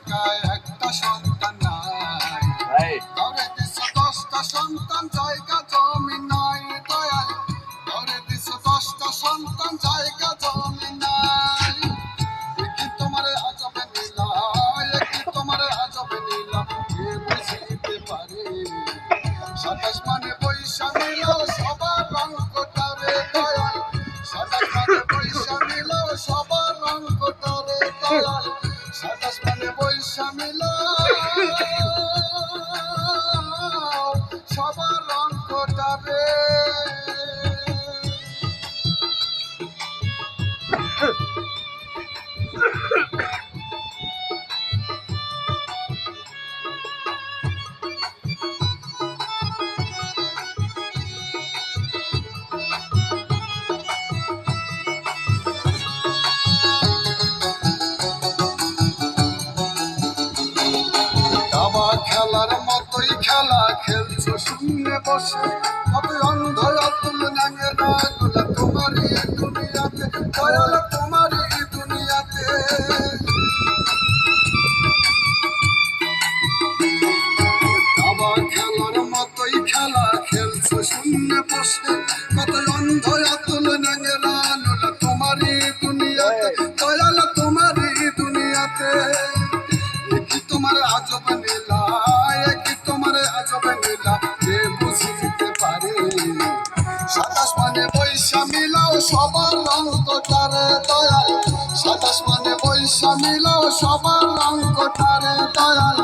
একা একটা সন্তান নাই, ঘরে দিছ 10টা সন্তান জায়গা জমি নাই দয়াল, ঘরে দিছ 10টা সন্তান জায়গা জমি নাই। কি তোমার আজব নীলা, কি তোমার আজব নীলা, কে বুঝিতে পারে? 27 মানে পয়সা মিলাও সবার রং কোটারে দয়াল, 27 মানে পয়সা মিলাও সবার রং কোটারে দয়াল, 27 মানে পয়সা মিলাও সবার রং কোটারে। খেলার মতোই খেলা খেলছো শূন্যে বসে, কত অন্ধ অতুল ন্যাঙেরা গুলা তোমারই দুনিয়াতে দয়াল, তোমারই দুনিয়াতে। আবার খেলার মতোই খেলা খেলছো শূন্যে বসে, কত অন্ধ অতুল ন্যাঙেরা গুলা তোমারই দুনিয়াতে দয়াল, তোমারই দুনিয়াতে। কি তোমার আজব নীলা, কি তোমার আজব নীলা, কে বুঝিতে পারে? 27 মানে পয়সা মিলাও সবার রং কোটারে দয়াল, 27 মানে পয়সা মিলাও সবার রং কোটারে দয়াল,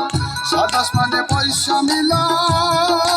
27 মানে পয়সা মিলাও